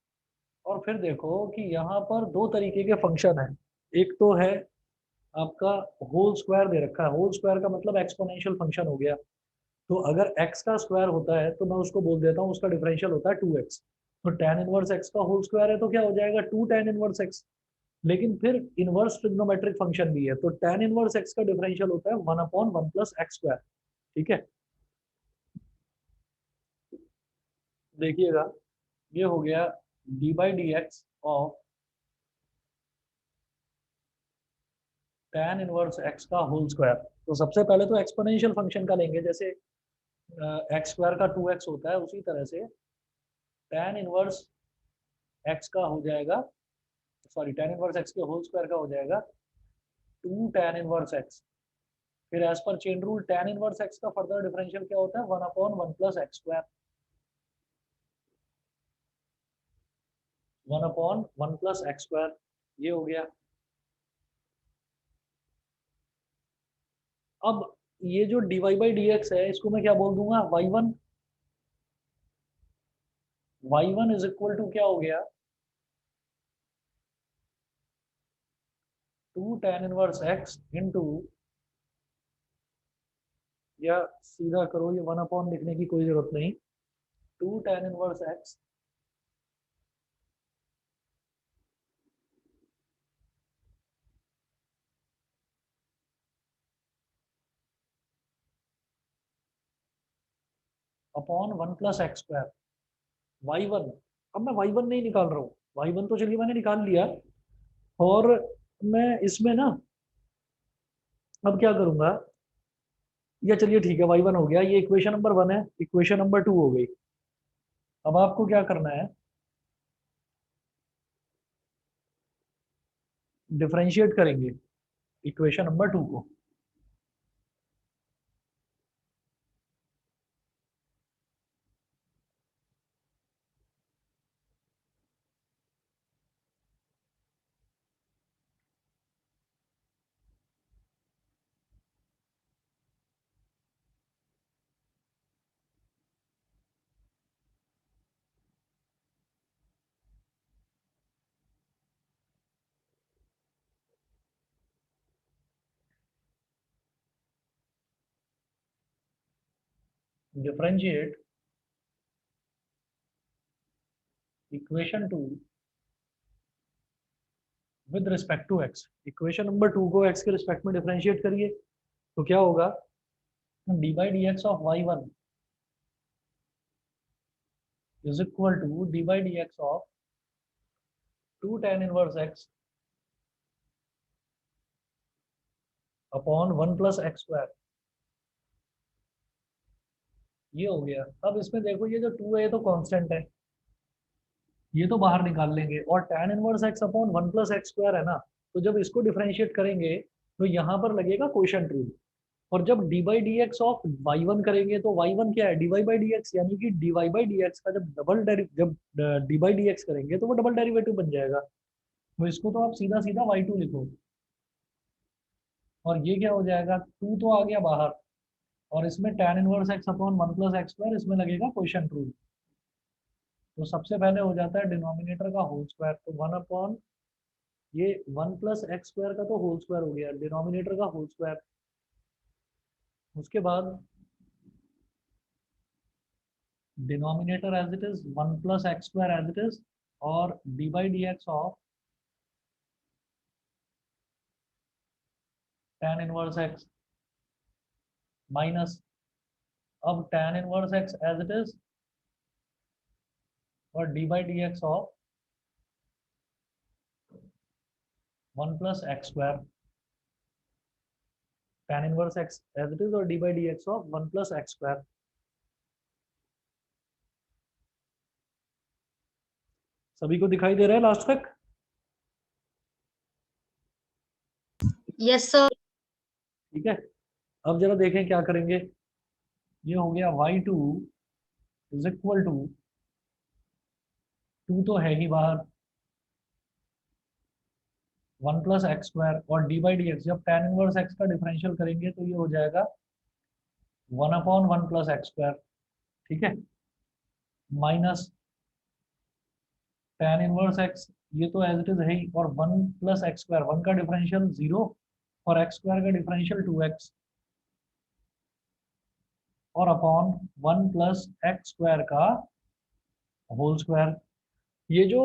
और फिर देखो कि यहाँ पर दो तरीके के फंक्शन है। एक तो है आपका होल स्क्वायर दे रखा है, होल स्क्वायर का मतलब एक्सपोनेंशियल फंक्शन हो गया। तो अगर x का स्क्वायर होता है तो मैं उसको बोल देता हूँ उसका डिफरेंशियल होता है 2x। तो tan इनवर्स x का होल स्क्वायर है तो क्या हो जाएगा 2 tan इनवर्स x। लेकिन फिर इनवर्स ट्रिग्नोमेट्रिक फंक्शन भी है, तो tan इनवर्स x का डिफरेंशियल होता है 1/1 प्लस एक्स स्क्वायर। ठीक है, देखिएगा ये हो गया D by D x of tan inverse x का होल स्क्वायर। तो सबसे पहले तो एक्सपोनेंशियल फंक्शन का लेंगे, जैसे एक्स स्क्वायर का 2x होता है उसी तरह से tan इनवर्स x का हो जाएगा, सॉरी tan इनवर्स x के होल स्क्वायर का हो जाएगा 2 tan इनवर्स x। फिर as per chain rule tan inverse x का फर्दर डिफरेंशियल क्या होता है 1/1 plus x square, 1/1 plus x square. ये हो गया। अब ये जो dy बाई डी एक्स है इसको मैं क्या बोल दूंगा y1। y1 is equal to क्या हो गया 2 tan इनवर्स x इंटू, या सीधा करो ये 1/, लिखने की कोई जरूरत नहीं, 2 tan inverse x upon 1 plus x square y1। अब मैं y1 नहीं निकाल रहा हूँ, y1 तो चलिए मैंने निकाल लिया। और मैं इसमें ना अब क्या करूंगा, या चलिए ठीक है y1 हो गया, ये इक्वेशन नंबर 1 है, इक्वेशन नंबर 2 हो गई। अब आपको क्या करना है, डिफरेंशिएट करेंगे इक्वेशन नंबर 2 को। Differentiate equation 2 with respect to x. Equation number 2 को x के रिस्पेक्ट में डिफरेंशिएट करिए तो क्या होगा d by D x of y1 is equal to d by D x of 2 tan inverse x upon 1 plus x square. ये हो गया। अब इसमें देखो ये जो 2 है ये तो कांस्टेंट है, ये तो बाहर निकाल लेंगे, और tan inverse x upon 1 plus x square है ना, तो जब इसको डिफरेंशिएट करेंगे तो यहाँ पर लगेगा क्वोशंट रूल। और जब d by D x of y1 करेंगे तो y1 क्या है d y by D x, यानी कि d y by D x का जब डी बाई डी एक्स करेंगे तो वो डबल डेरिवेटिव बन जाएगा। तो इसको तो आप सीधा सीधा y2 लिखो, और ये क्या हो जाएगा 2 तो आ गया बाहर, और इसमें tan inverse x upon 1 plus x square, इसमें लगेगा क्वोशंट रूल। तो सबसे पहले हो जाता है डिनोमिनेटर का होल स्क्वायर, तो 1/, ये 1 प्लस एक्स स्क्वायर का तो होल स्क्वायर हो गया, डिनोमिनेटर का होल स्क्वायर। उसके बाद denominator as it is 1 plus x square as it is, और d by D x of tan inverse x minus, अब tan inverse x as it is, और d by D x of 1 plus x square, tan inverse x as it is और d by D x of 1 plus x square. सभी को दिखाई दे रहा है लास्ट तक? Yes sir. ठीक है, अब जरा देखें क्या करेंगे। ये हो गया y2 इज इक्वल टू 2 तो है ही बाहर, 1 प्लस एक्स स्क्वायर, और डी बाई डी एक्स जब tan इनवर्स x का डिफरेंशियल करेंगे तो ये हो जाएगा 1/1 प्लस एक्स स्क्वायर। ठीक है, माइनस tan इनवर्स x, ये तो एज इट इज है ही, और 1 प्लस एक्स स्क्वायर, 1 का डिफरेंशियल 0 और x स्क्वायर का डिफरेंशियल 2x, और अपॉन 1 प्लस एक्स स्क्वायर का होल स्क्वायर। ये जो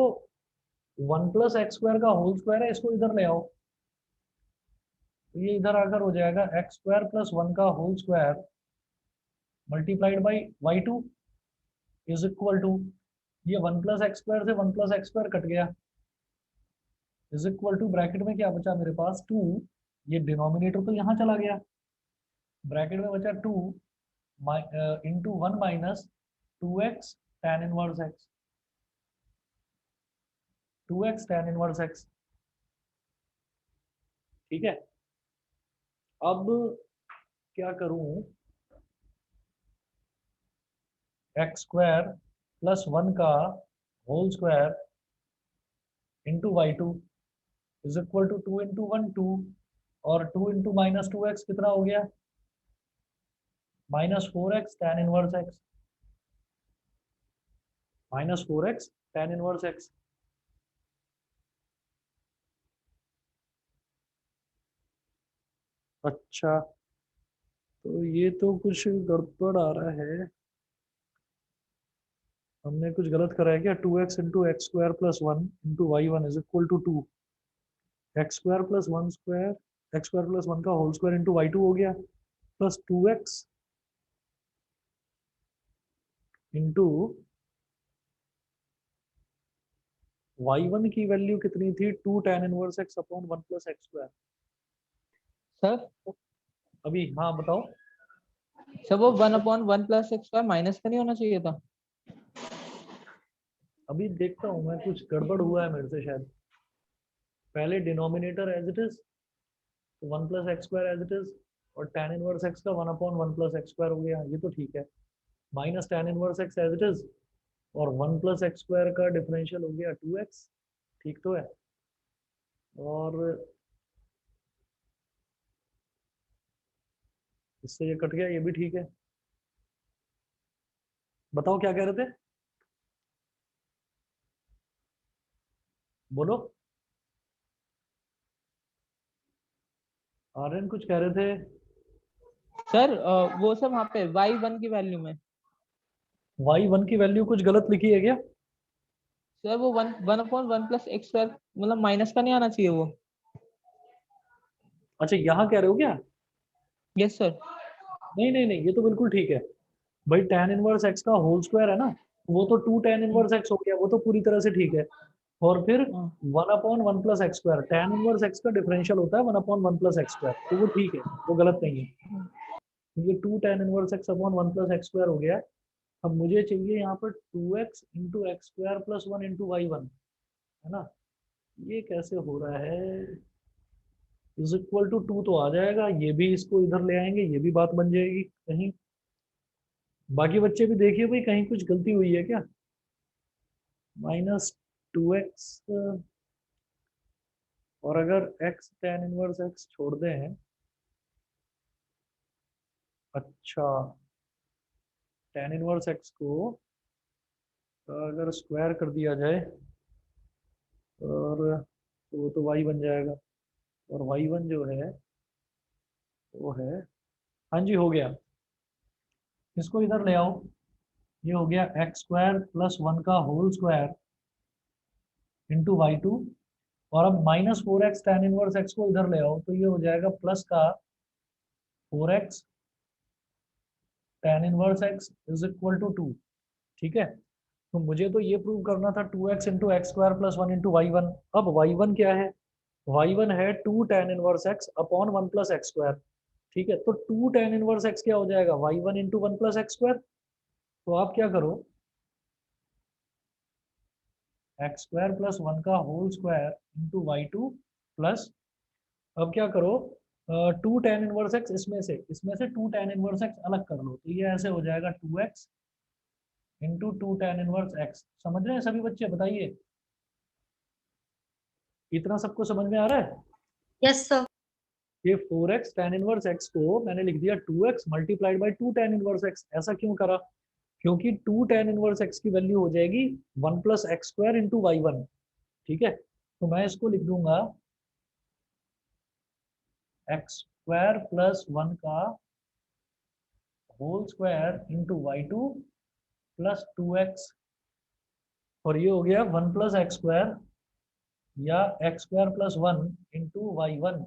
1 प्लस एक्स स्क्वायर का होल स्क्वायर है, इसको इधर ले आओ, तो ये इधर आकर हो जाएगा एक्स स्क्वायर प्लस 1 का whole square multiplied by y2 is equal to, ये 1 प्लस एक्स स्क्वायर से 1 प्लस एक्स स्क्वायर कट गया, इज इक्वल टू ब्रैकेट में क्या बचा मेरे पास 2, ये डिनोमिनेटर तो यहाँ चला गया, ब्रैकेट में बचा 2 into 1 minus 2x tan inverse x, 2x tan inverse x। ठीक है, अब क्या करूं, एक्स स्क्वायर प्लस 1 का whole square into y2 is equal to 2 into 1 2, और 2 इंटू माइनस 2x कितना हो गया, minus 4x tan inverse x, minus 4x tan inverse x। अच्छा, तो ये तो कुछ गड़बड़ आ रहा है, हमने कुछ गलत करा है क्या। 2x into x square plus 1 into y1 is equal to 2, x square plus 1 square, x square plus 1 का होल स्क्वायर इंटू y2 हो गया, प्लस 2x इंटू y1 की वैल्यू कितनी थी, 2 tan inverse x upon 1 plus x square. Sir अभी हाँ बताओ। सर वो 1/1 + x² माइनस का नहीं होना चाहिए था। अभी देखता हूँ मैं, कुछ गड़बड़ हुआ है मेरे से शायद। पहले denominator as it is, 1 plus x square as it is, और tan इनवर्स x का 1/1 प्लस एक्स स्क्वायर हो गया, ये तो ठीक है, minus tan inverse x as it is, और 1 प्लस एक्स स्क्वायर का डिफरेंशियल हो गया 2x, ठीक तो है। और इससे ये कट गया, ये भी ठीक है। बताओ क्या कह रहे थे, बोलो। आर्यन कुछ कह रहे थे। सर वो सब वहाँ पे y1 की वैल्यू में, y1 की वैल्यू कुछ गलत लिखी है क्या। सर वो 1/1 + x² मतलब माइनस का नहीं आना चाहिए वो। अच्छा यहाँ कह रहे हो क्या। Yes sir. नहीं नहीं नहीं, ये तो बिल्कुल ठीक है भाई, tan इनवर्स x का होल स्क्वायर है ना, वो तो 2 tan इनवर्स x हो गया, वो तो पूरी तरह से ठीक है। और फिर 1/1 plus x square, tan inverse x का डिफरेंशियल होता है 1/1 प्लस एक्स स्क्वायर, तो वो ठीक है, वो गलत नहीं है। ये 2 tan inverse x upon 1 plus x square हो गया। अब मुझे चाहिए यहाँ पर 2x into x square plus 1 into y1, है ना। ये कैसे हो रहा है, इज इक्वल टू 2 तो आ जाएगा, ये भी इसको इधर ले आएंगे, ये भी बात बन जाएगी कहीं। बाकी बच्चे भी देखिए भाई, कहीं कुछ गलती हुई है क्या। -2x, और अगर x tan इनवर्स x छोड़ दें, अच्छा tan इनवर्स x को अगर स्क्वायर कर दिया जाए, और तो वो तो y बन जाएगा, और y1 जो है वो है, हाँ जी हो गया, इसको इधर ले आओ, ये हो गया एक्स स्क्वायर प्लस 1 का होल स्क्वायर इंटू y2, और अब -4x tan इनवर्स x को इधर ले आओ, तो ये हो जाएगा प्लस का 4x tan inverse x is equal to 2। ठीक है, तो मुझे तो ये प्रूव करना था 2x into x square plus 1 into y1। अब y1 क्या है, y1 है 2 tan inverse x upon 1 plus x square. ठीक है, तो 2 tan इनवर्स x क्या हो जाएगा, y1 into 1 plus x square. तो आप क्या करो, एक्स स्क्वायर प्लस 1 का whole square into y2 plus, अब क्या करो 2 tan इनवर्स x, इसमें से 2 tan इनवर्स x अलग कर लो, तो ये ऐसे हो जाएगा 2x into 2 tan inverse x। समझ रहे हैं सभी बच्चे, बताइए इतना सबको समझ में आ रहा है। Yes, sir. ये 4x tan इनवर्स x को मैंने लिख दिया 2x multiplied by 2 tan inverse x। ऐसा क्यों करा, क्योंकि 2 tan इनवर्स x की वैल्यू हो जाएगी 1 plus x square into y one. ठीक है, तो मैं इसको लिख दूंगा एक्स स्क्वायर प्लस 1 का whole square into y two plus 2x, और ये हो गया 1 प्लस एक्स स्क्वायर या x square plus 1 into y one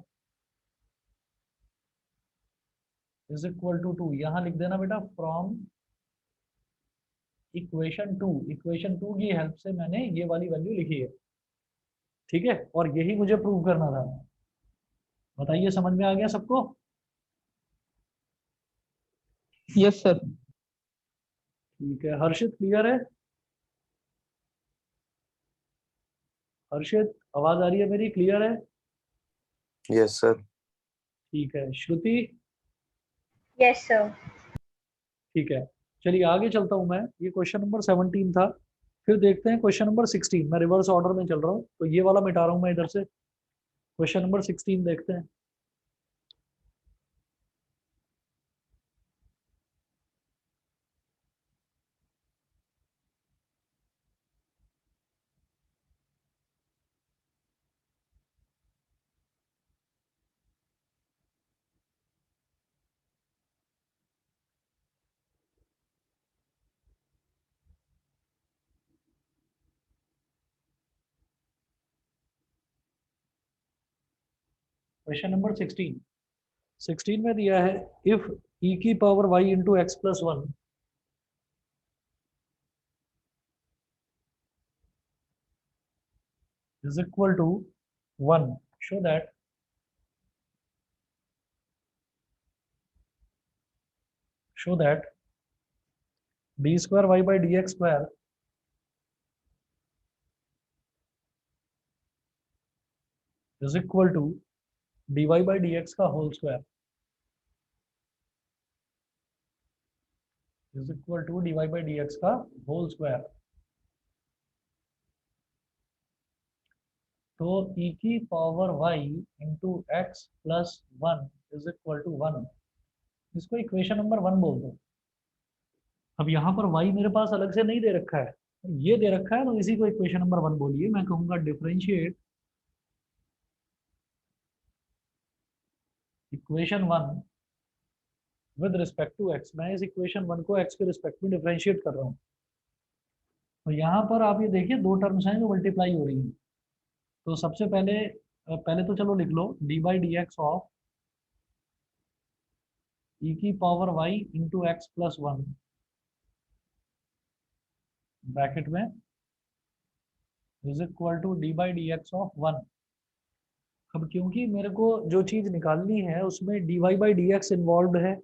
is equal to 2। यहाँ लिख देना बेटा फ्रॉम इक्वेशन 2। इक्वेशन 2 की हेल्प से मैंने ये वाली वैल्यू लिखी है। ठीक है, और यही मुझे प्रूव करना था। बताइए समझ में आ गया सबको? Yes sir. ठीक है, हर्षित क्लियर है? हर्षित आवाज आ रही है मेरी, क्लियर है? Yes sir. ठीक है, श्रुति? Yes, sir. ठीक है, चलिए आगे चलता हूं मैं। ये क्वेश्चन नंबर 17 था। फिर देखते हैं क्वेश्चन नंबर 16। मैं रिवर्स ऑर्डर में चल रहा हूँ, तो ये वाला मिटा रहा हूँ मैं इधर से। क्वेश्चन नंबर 16 देखते हैं। क्वेश्चन नंबर 16 में दिया है इफ e की power y into x plus one is equal to 1, show that d square y by dx square is equal to dy by dx का whole square is equal to dy by dx का होल स्क्वायर। तो e की power y into x plus one is equal to 1। इसको इक्वेशन नंबर 1 बोल दो। अब यहाँ पर y मेरे पास अलग से नहीं दे रखा है, ये दे रखा है, तो इसी को इक्वेशन नंबर 1 बोलिए। मैं कहूंगा differentiate equation 1 with respect to x। मैं इस इक्वेशन 1 को x के रिस्पेक्ट में डिफरेंशिएट कर रहा हूँ। तो यहाँ पर आप ये देखिए दो टर्म्स हैं जो मल्टीप्लाई हो रही हैं। तो सबसे पहले तो चलो लिख लो d by D x of e की power y into x plus one bracket में is equal to d by D x of 1। अब क्योंकि मेरे को जो चीज निकालनी है उसमें d y by D x involve है,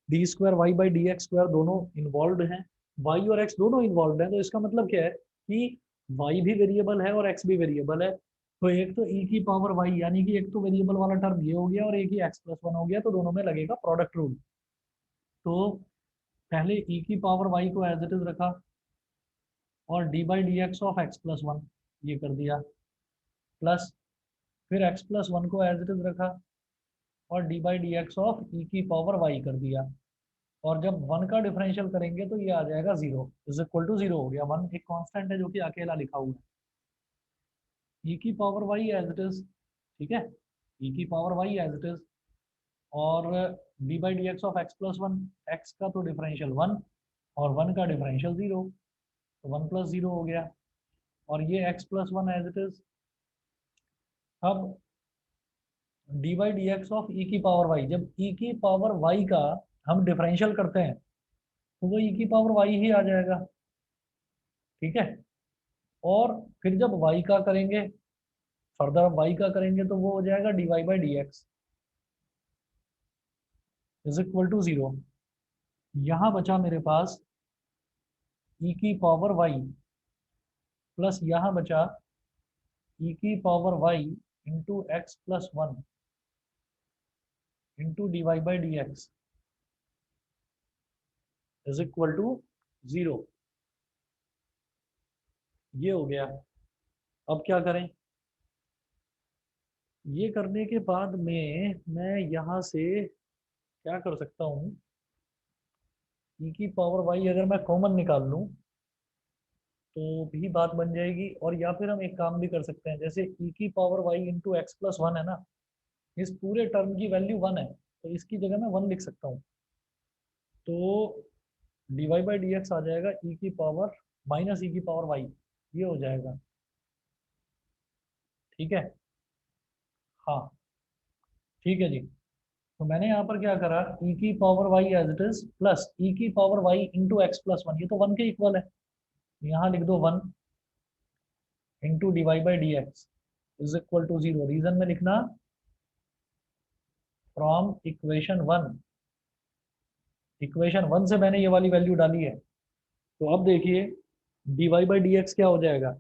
d square y by D x square दोनों इन्वॉल्व हैं, वाई और एक्स दोनों इन्वॉल्व हैं। तो इसका मतलब क्या है कि वाई भी वेरिएबल है और एक्स भी वेरिएबल है। तो एक तो ई की पावर वाई, यानी कि एक तो वेरिएबल वाला टर्म ये हो गया और एक ही एक्स प्लस वन हो गया, तो दोनों में लगेगा प्रोडक्ट रूल। तो पहले ई की पावर वाई को एज इट इज रखा और d by D x of x plus one ये कर दिया, प्लस फिर x प्लस वन को एज इट इज रखा और d by D x of e की पावर y कर दिया। और जब 1 का डिफरेंशियल करेंगे तो ये आ जाएगा 0 इज इक्वल टू 0 हो गया। 1 एक कांस्टेंट है जो कि अकेला लिखा हुआ है। ई की power y as it is, ठीक है, ई की power y as it is, और d by D x of x plus one, x का तो डिफरेंशियल 1 और 1 का डिफरेंशियल 0, तो 1 प्लस 0 हो गया। और ये x plus one as it is. अब d by D x of e की पावर वाई, जब ई की पावर वाई का हम डिफरेंशियल करते हैं तो वो ई की पावर वाई ही आ जाएगा। ठीक है, और फिर जब वाई का करेंगे, फर्दर अब वाई का करेंगे तो वो हो जाएगा d y by D x is equal to 0। यहाँ बचा मेरे पास ई की पावर वाई प्लस यहाँ बचा ई की power y into x plus one into d y by D x is equal to 0। ये हो गया। अब क्या करें? ये करने के बाद में मैं यहाँ से क्या कर सकता हूँ, e की पावर y अगर मैं कॉमन निकाल लूँ तो भी बात बन जाएगी। और या फिर हम एक काम भी कर सकते हैं, जैसे e की power y into x plus one है ना, इस पूरे टर्म की वैल्यू 1 है, तो इसकी जगह मैं 1 लिख सकता हूँ। तो dy बाई डी एक्स आ जाएगा e की पावर माइनस e की पावर y, ये हो जाएगा। ठीक है, हाँ ठीक है जी। तो मैंने यहाँ पर क्या करा, e की power y as it is plus e की power y into x plus one, ये तो 1 के इक्वल है, यहाँ लिख दो 1 into d y by D x is equal to 0। Reason में लिखना फ्रॉम इक्वेशन 1, इक्वेशन 1 से मैंने ये वाली वैल्यू डाली है। तो अब देखिए d y by D x क्या हो जाएगा,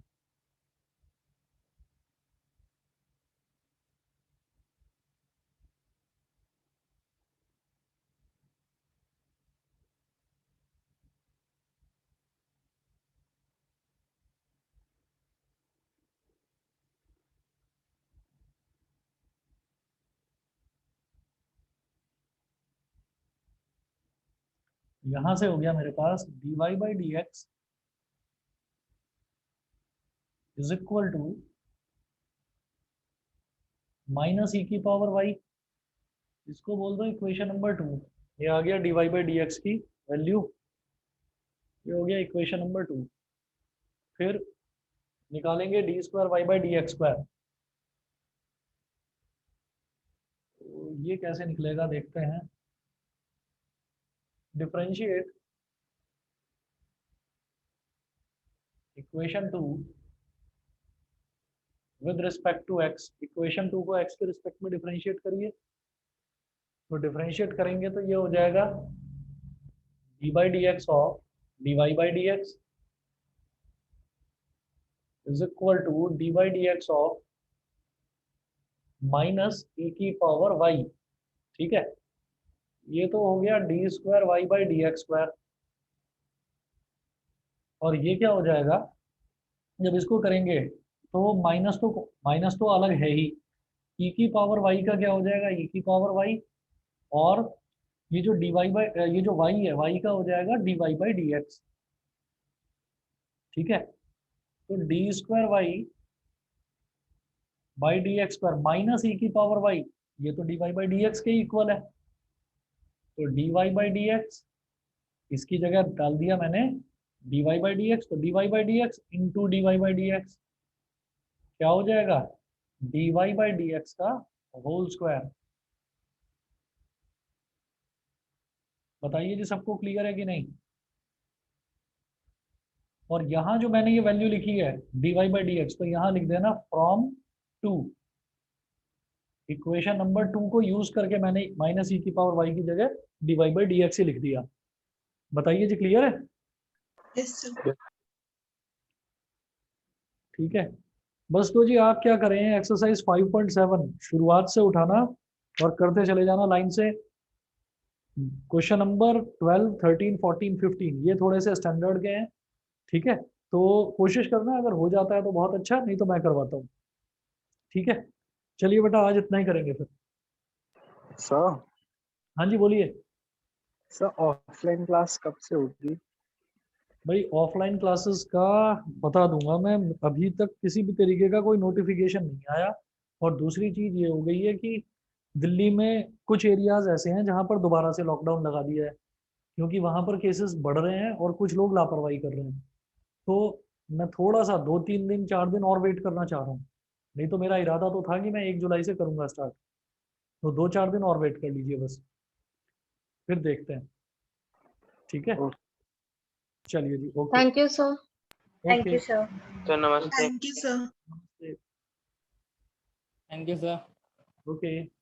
यहां से हो गया मेरे पास d y by D x is equal to minus e की पावर वाई, इसको बोल दो इक्वेशन नंबर 2। ये आ गया d y by D x की वैल्यू, ये हो गया इक्वेशन नंबर 2। फिर निकालेंगे d square y by D x square, तो ये कैसे निकलेगा देखते हैं। Differentiate equation 2 with respect to x, equation 2 को एक्स के रिस्पेक्ट में डिफरेंशिएट करिए। तो डिफरेंशिएट करेंगे तो ये हो जाएगा d by D x of d y by D x is equal to d by D x of minus e की पावर वाई। ठीक है, ये तो हो गया d square y by D x square. और ये क्या हो जाएगा, जब इसको करेंगे तो माइनस तो अलग है ही, ई की पावर वाई का क्या हो जाएगा, ई की पावर वाई, और ये जो डी वाई बाई, ये जो वाई है वाई का हो जाएगा d y by D x. ठीक है, तो d square y by D x square minus e की पावर वाई, ये तो d y by D x के इक्वल है। तो d y by D x, इसकी जगह डाल दिया मैंने d y by D x, तो d y by D x into d y by D x क्या हो जाएगा, d y by D x का होल स्क्वायर। बताइए जी सबको क्लियर है कि नहीं। और यहाँ जो मैंने ये वैल्यू लिखी है d y by D x, तो यहाँ लिख देना फ्रॉम 2, इक्वेशन नंबर 2 को यूज करके मैंने माइनस ई की पावर वाई की जगह d y by D x ही लिख दिया। बताइए जी क्लियर है। ठीक है, बस तो जी आप क्या करें, एक्सरसाइज 5.7 शुरुआत से उठाना और करते चले जाना लाइन से। क्वेश्चन नंबर 12, 13, 14, 15 ये थोड़े से स्टैंडर्ड के हैं। ठीक है, तो कोशिश करना, अगर हो जाता है तो बहुत अच्छा, नहीं तो मैं करवाता हूँ। ठीक है, चलिए बेटा आज इतना ही करेंगे फिर। सर हाँ जी बोलिए। सर ऑफलाइन क्लास कब से होगी? भाई ऑफलाइन क्लासेस का बता दूंगा मैं, अभी तक किसी भी तरीके का कोई नोटिफिकेशन नहीं आया। और दूसरी चीज ये हो गई है कि दिल्ली में कुछ एरियाज ऐसे हैं जहाँ पर दोबारा से लॉकडाउन लगा दिया है, क्योंकि वहाँ पर केसेस बढ़ रहे हैं और कुछ लोग लापरवाही कर रहे हैं। तो मैं थोड़ा सा 2-3 दिन 4 दिन और वेट करना चाह रहा हूँ, नहीं तो मेरा इरादा तो था कि मैं 1 जुलाई से करूँगा स्टार्ट। तो 2-4 दिन और वेट कर लीजिए बस, फिर देखते हैं। ठीक है, चलिए जी, okay. Thank you, sir. Thank you, sir. तो नमस्ते। Thank you sir. ओके।